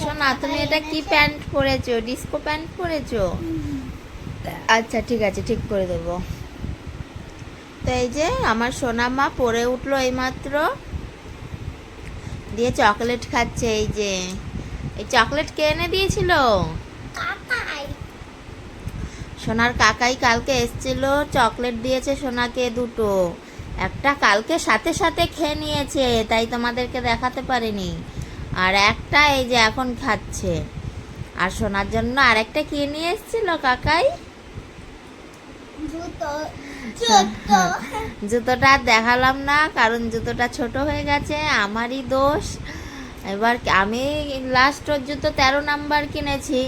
শোনা, তুমি এটা কি প্যান্ট পরেছো? ডিস্কো প্যান্ট পরেছো? আচ্ছা ঠিক আছে, ঠিক করে দেবো। তো এই যে আমার সোনা মা পরে উঠলো এইমাত্র, দিয়ে চকলেট খাচ্ছে। এই যে এই চকলেট কে এনে দিয়েছিল? সোনার কাকাই কালকে এসছিল, চকলেট দিয়েছে সোনাকে দুটো। একটা কালকে সাথে সাথে খেয়ে নিয়েছে, তাই তোমাদেরকে দেখাতে পারিনি। আর একটা এই যে এখন খাচ্ছে। আর সোনার জন্য আরেকটা কি নিয়ে এসেছিল কাকাই? জুতোটা আর দেখালাম না, কারণ জুতোটা ছোট হয়ে গেছে, আমারই দোষ। এবার আমি লাস্ট ওর জুতো 13 নাম্বার কিনেছি,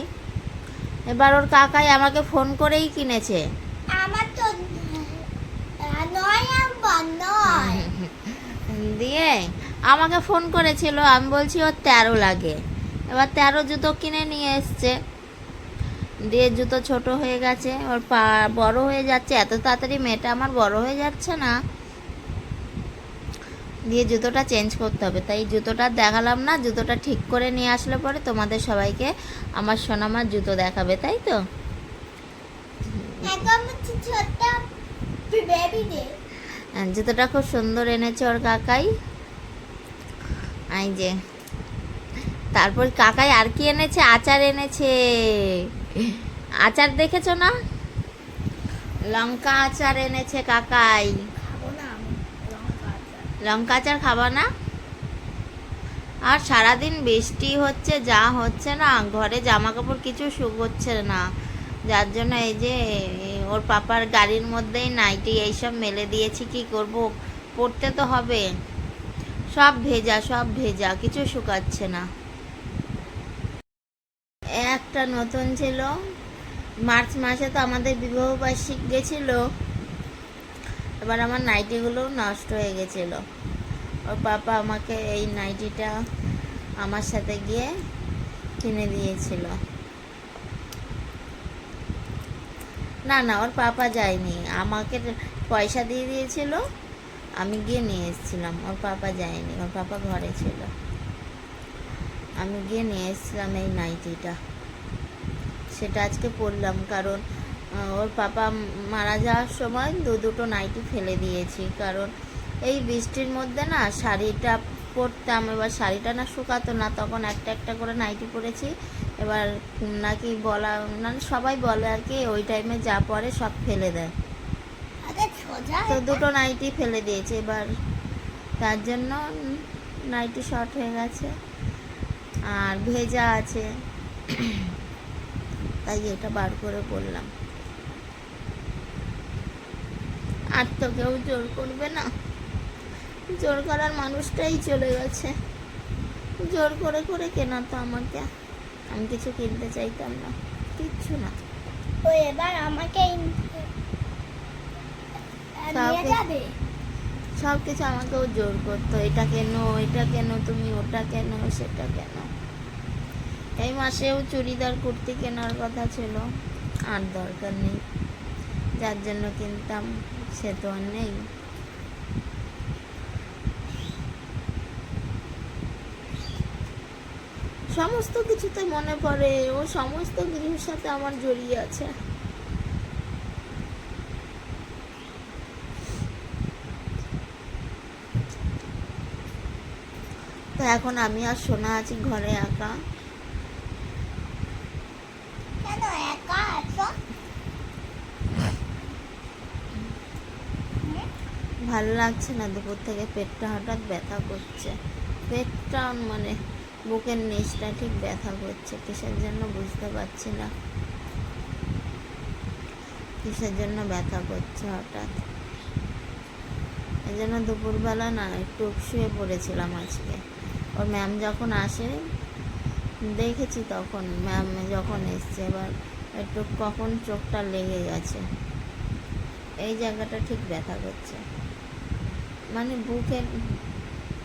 এবার ওর কাকাই আমাকে ফোন করেই কিনেছে। আমার তো 9 নাম্বার নয়। দিয়ে আমাকে ফোন করেছিল, আমি বলছি ওর 13 লাগে। এবার 13 জুতো কিনে নিয়ে এসছে, দিয়ে জুতো ছোট হয়ে গেছে, ওর পা বড় হয়ে যাচ্ছে। এত তাড়াতাড়ি মেয়েটা আমার বড় হয়ে যাচ্ছে না, দিয়ে জুতোটা চেঞ্জ করতে হবে। তাই জুতোটা দেখালাম না, জুতোটা ঠিক করে নিয়ে আসলে পরে তোমাদের সবাইকে আমার সোনামার জুতো দেখাবে, তাই তো? জুতোটা খুব সুন্দর এনেছে ওর কাকাই। এই যে তারপর কাকাই আর কি এনেছে? আচার এনেছে। আচার দেখেছো না? লঙ্কা আচার এনেছে কাকাই। লঙ্কা আচার খাবা না? আর সারাদিন বৃষ্টি হচ্ছে, যা হচ্ছে না, ঘরে জামা কাপড় কিছু শুকোচ্ছে না, যার জন্য এই যে ওর পাপার গাড়ির মধ্যেই নাইটি এইসব মেলে দিয়েছি। কি করব, পরতে তো হবে। সব ভেজা, সব ভেজা, কিছু শুকাচ্ছে না। একটা নতুন ছিল, মার্চ মাসে তো আমাদের বিবাহবার্ষিক গেছিল, এবার আমার নাইটিগুলো নষ্ট হয়ে গেছিলো। ওর পাপা আমাকে এই নাইটিটা আমার সাথে গিয়ে কিনে দিয়েছিল। না না, ওর পাপা যায়নি, আমাকে পয়সা দিয়ে দিয়েছিল, আমি গিয়ে নিয়ে এসেছিলাম। ওর পাপা যায়নি, ওর পাপা ঘরে ছিল, আমি গিয়ে নিয়ে এসেছিলাম এই নাইটিটা। সেটা আজকে পরলাম, কারণ ওর পাপা মারা যাওয়ার সময় দুটো নাইটি ফেলে দিয়েছি, কারণ এই বৃষ্টির মধ্যে না শাড়িটা পরতাম, এবার শাড়িটা না শুকাতো না, তখন একটা একটা করে নাইটি পরেছি। এবার নাকি বলা, মানে সবাই বলে আর কি, ওই টাইমে যা পরে সব ফেলে দেয়, তো দুটো নাইটি ফেলে দিয়েছে। এবার তার জন্য নাইটি শর্ট হয়ে গেছে আর ভেজা আছে, তাই এটা বার করে বললাম। আর তো কেউ জোর করবে না, জোর করার মানুষটাই চলে গেছে। জোর করে করে কেনা তো আমাকে, আমি কিছু কিনতে চাইতাম না, কিচ্ছু না। ও এবার আমাকে সব কিছু আমাকেও জোর করতো, এটা কেন, এটা কেন, তুমি ওটা কেন, সেটা কেন। এই মাসেও চুড়িদার কুর্তি কেনার কথা ছিল, আর দরকার নেই, যার জন্য কিনতাম সে তো আর নেই। সমস্ত কিছুতে মনে পড়ে, ও সমস্ত কিছুর সাথে আমার জড়িয়ে আছে। তো এখন আমি আর সোনা আছি ঘরে একা। কেন একা আছো? ভালো লাগছে না, দুপুর থেকে পেটটা হঠাৎ ব্যথা করছে, পেটটা মানে বুকের নিচটা ঠিক ব্যথা করছে, কিসের জন্য বুঝতে পারছি না, কিসের জন্য ব্যথা করছে হঠাৎ। এই জন্য দুপুরবেলা না একটু শুয়ে পড়েছিলাম আজকে। ওর ম্যাম যখন আসে দেখেছি, তখন ম্যাম যখন এসছে, এবার একটু কখন চোখটা লেগে গেছে, এই জায়গাটা ঠিক ব্যথা করছে, মানে বুকের,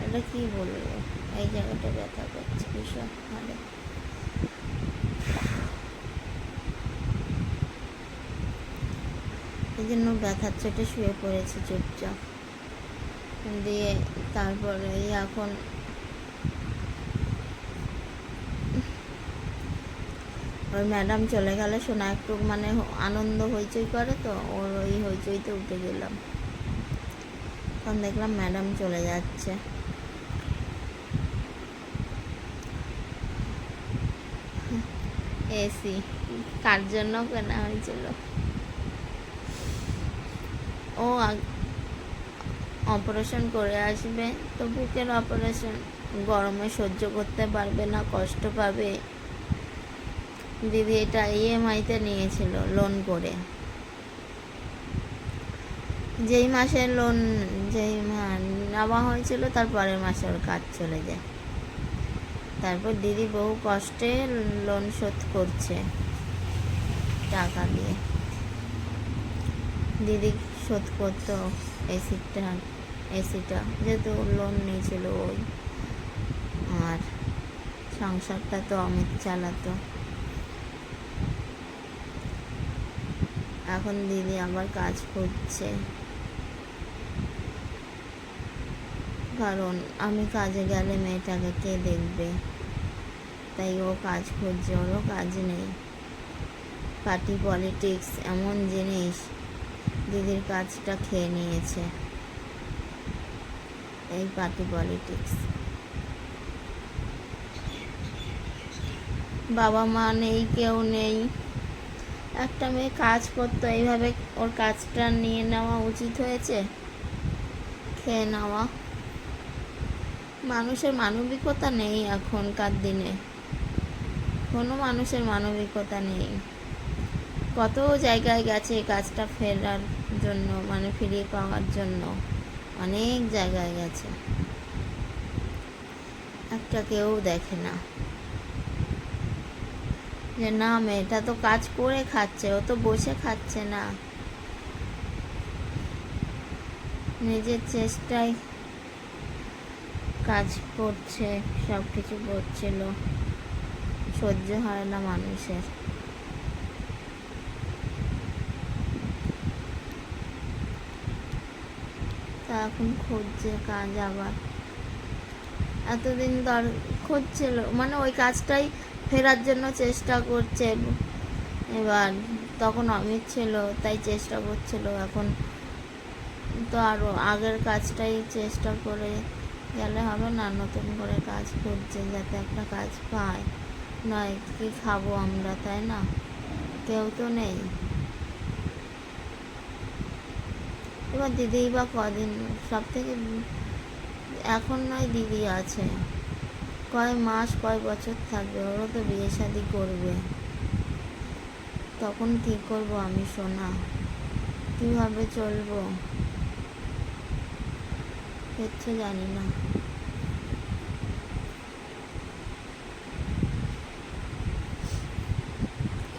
এটা কি বলবো, এই জায়গাটা ব্যথা করছে ভীষণ ভালো। এই জন্য ব্যথার চোটে শুয়ে পড়েছি চুপচাপ। দিয়ে তারপরে এখন ওই ম্যাডাম চলে গেলে শোনা একটু মানে আনন্দ হইচই করে, তো ওর ওই হইচইতে উঠে গেলাম। তখন দেখলাম ম্যাডাম চলে যাচ্ছে। এসি কার জন্য কেনা হয়েছিল? ও অপারেশন করে আসবে, তো বুকের অপারেশন, গরমে সহ্য করতে পারবে না, কষ্ট পাবে। দিদি এটা ইএমআইতে নিয়েছিল লোন করে। যেই মাসে লোন নেওয়া হয়েছিল তার পরের মাসে ওর কাজ চলে যায়। তারপর দিদি বহু কষ্টে লোন শোধ করছে টাকা দিয়ে। দিদি শোধ করতো এসিটা যেহেতু লোন নিয়েছিল ওই, আর সংসারটা তো অমিত চালাতো। এখন দিদি আবার কাজ খুঁজছে, কারণ আমি কাজে গেলে মেয়েটাকে কে দেখবে, তাই ও কাজ খুঁজছে। ওরও কাজ নেই। পার্টি পলিটিক্স এমন জিনিস দিদির কাজটা খেয়ে নিয়েছে, এই পার্টি পলিটিক্স। বাবা মা নেই, কেউ নেই, একটা মেয়ে কাজ করতো, এইভাবে ওর কাজটা নিয়ে নেওয়া উচিত হয়েছে, খেয়ে নেওয়া। মানুষের মানবিকতা নেই এখনকার দিনে, কোনো মানুষের মানবিকতা নেই। কত জায়গায় গেছে কাজটা ফেরার জন্য, মানে ফিরিয়ে পাওয়ার জন্য, অনেক জায়গায় গেছে, একটা কেউ দেখে না যে না মেয়েটা তো কাজ করে খাচ্ছে, ও তো বসে খাচ্ছে না, নিজের চেষ্টায় কাজ করছে, সব কিছু করছিল। সহ্য হয় না মানুষের। তা এখন খুঁজছে কাজ আবার। এতদিন ধর খুঁজছিল, মানে ওই কাজটাই ফেরার জন্য চেষ্টা করছে। এবার তখন অমিত ছিল তাই চেষ্টা করছিল, এখন তো আরও আগের কাজটাই চেষ্টা করে গেলে হবে না, নতুন করে কাজ খুঁজছে যাতে একটা কাজ পায়। নয় কি খাবো আমরা, তাই না? কেউ তো নেই। এবার দিদি বা কদিন, সব থেকে এখন নয় দিদি আছে, কয় মাস কয় বছর থাকবে, ওরও তো বিয়ে শাদি করবে, তখন কি করব আমি সোনা, কীভাবে চলবো কিচ্ছু জানি না।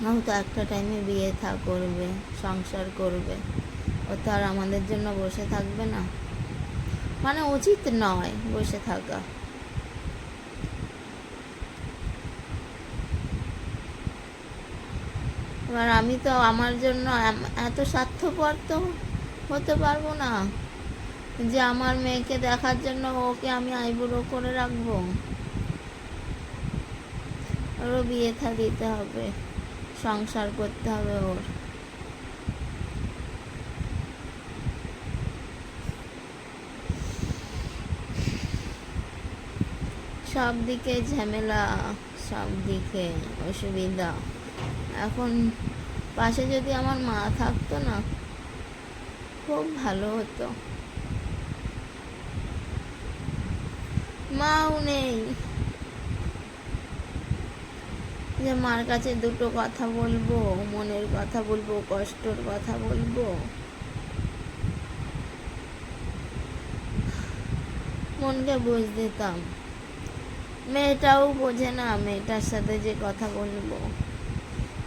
হয়তো একটা টাইমে বিয়ে করবে, সংসার করবে, ও তো আর আমাদের জন্য বসে থাকবে না, মানে উচিত নয় বসে থাকা। এবার আমি তো আমার জন্য এত স্বার্থপর তো হতে পারবো না যে আমার মেয়েকে দেখার জন্য ওকে আমি আইবুড়ো করে রাখবো। ওরও বিয়ে থা দিতে হবে, সংসার করতে হবে ওর। সব দিকে ঝামেলা, সব দিকে অসুবিধা। এখন পাশে যদি আমার মা থাকতো না, খুব ভালো হতো। মাও নেই যে মার কাছে দুটো কথা বলবো, মনের কথা বলবো, কষ্টর কথা বলবো। মনকে বুঝ দিতাম, মেয়েটাও বোঝে না মেয়েটার সাথে যে কথা বলবো,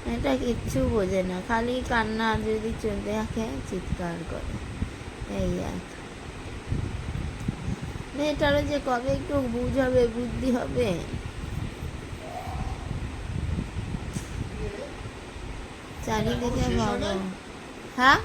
মেয়েটা কিচ্ছু বোঝে না, খালি কান্না, যদি চলতে থাকে চিৎকার করে, এই এক। মেয়েটারও যে কবে একটু বুঝ হবে, বুদ্ধি হবে। চারিদিকে ভাবো। হ্যাঁ